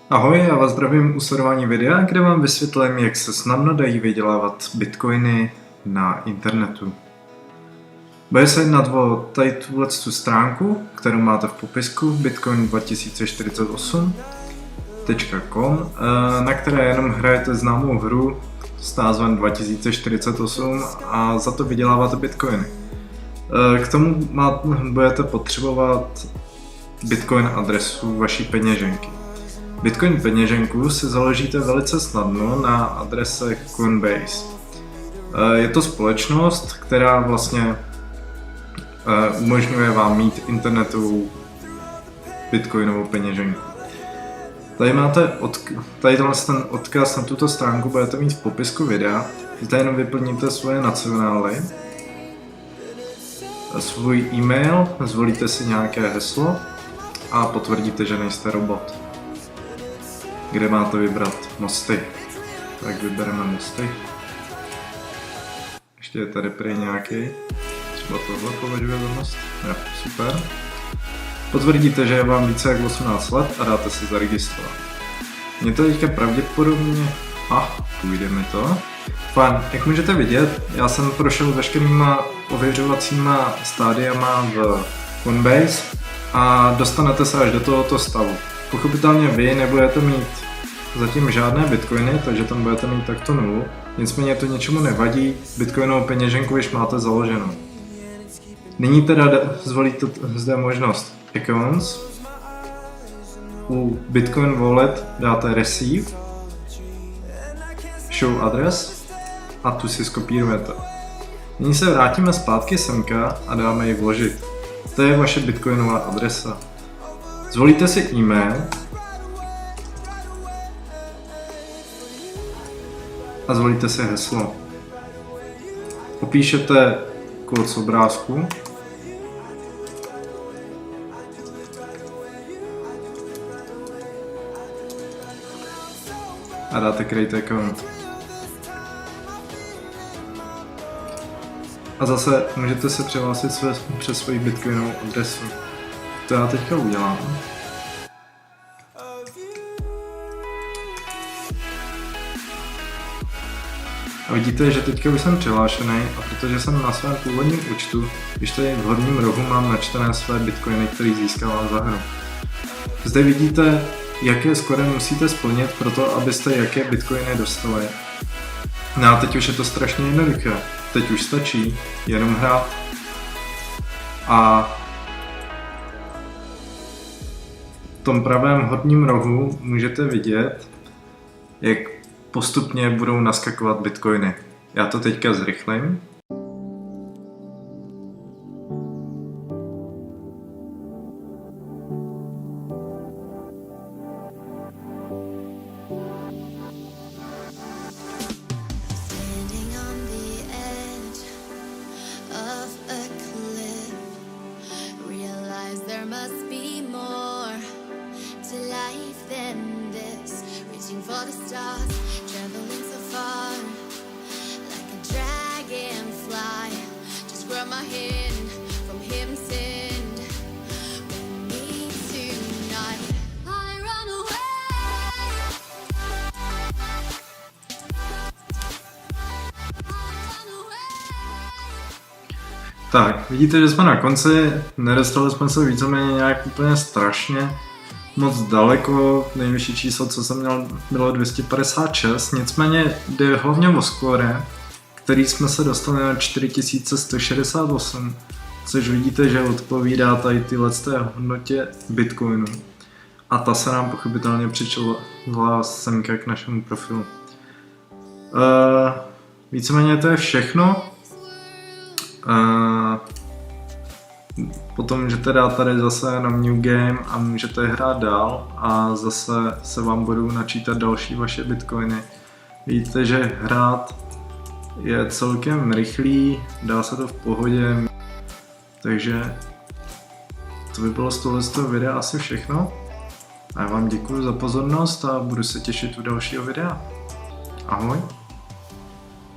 Ahoj, já vás zdravím u sledování videa, kde vám vysvětlím, jak se snadno dají vydělávat bitcoiny na internetu. Bude se jednat o tady tuhle stránku, kterou máte v popisku bitcoin2048.com, na které jenom hrajete známou hru s názvem 2048 a za to vyděláváte bitcoiny. K tomu budete potřebovat bitcoin adresu vaší peněženky. Bitcoin peněženku si založíte velice snadno na adrese Coinbase. Je to společnost, která vlastně umožňuje vám mít internetovou bitcoinovou peněženku. Tady máte ten odkaz na tuto stránku budete mít v popisku videa, kde jenom vyplníte svoje nacionály, svůj e-mail, zvolíte si nějaké heslo a potvrdíte, že nejste robot. Kde máte vybrat mosty. Tak vybereme mosty. Ještě je tady prý nějaký. Třeba tohle považuje za most. Jo, super. Potvrdíte, že je vám více jak 18 let a dáte se zaregistrovat. Mně to teďka pravděpodobně... půjde mi to. Fajn, jak můžete vidět, já jsem prošel veškerýma ověřovacíma stádiama v Coinbase a dostanete se až do tohoto stavu. Pochopitelně vy nebudete mít zatím žádné bitcoiny, takže tam budete mít takto nulu. Nicméně to ničemu nevadí, bitcoinovou peněženku již máte založenou. Nyní teda zvolíte zde možnost Accounts. U Bitcoin Wallet dáte Receive, Show Address a tu si skopírujete. Nyní se vrátíme zpátky semka a dáme ji vložit. To je vaše bitcoinová adresa. Zvolíte si e-mail a zvolíte si heslo. Opíšete kód z obrázku a dáte Create Account. A zase můžete se přihlásit přes svoji bitcoinovou adresu. To já teďka udělám. A vidíte, že teďka už jsem přihlášený a protože jsem na svém původním účtu, když tady v horním rohu mám načtené své bitcoiny, které získávám za hru. Zde vidíte, jaké skóre musíte splnit pro to, abyste jaké bitcoiny dostali. No a teď už je to strašně jednoduché. Teď už stačí jenom hrát. A v tom pravém horním rohu můžete vidět, jak postupně budou naskakovat bitcoiny. Já to teďka zrychlím. For the stars, traveling so far, like a dragonfly. Just grab my hand from heaven's send. We need tonight. I run away. Tak, vidíte, že jsme na konci, nedostali jsme se víceméně nějak úplně strašně moc daleko, nejvyšší číslo, co jsem měl, bylo 256, nicméně jde hlavně o skóre, který jsme se dostali na 4168, což vidíte, že odpovídá tady tyhle hodnotě bitcoinu. A ta se nám pochopitelně přičila semka k našemu profilu. Víceméně to je všechno. Potom můžete dát tady zase jenom New Game a můžete hrát dál a zase se vám budou načítat další vaše bitcoiny. Vidíte, že hrát je celkem rychlý, dá se to v pohodě, takže to by bylo z tohoto videa asi všechno. A já vám děkuji za pozornost a budu se těšit u dalšího videa. Ahoj!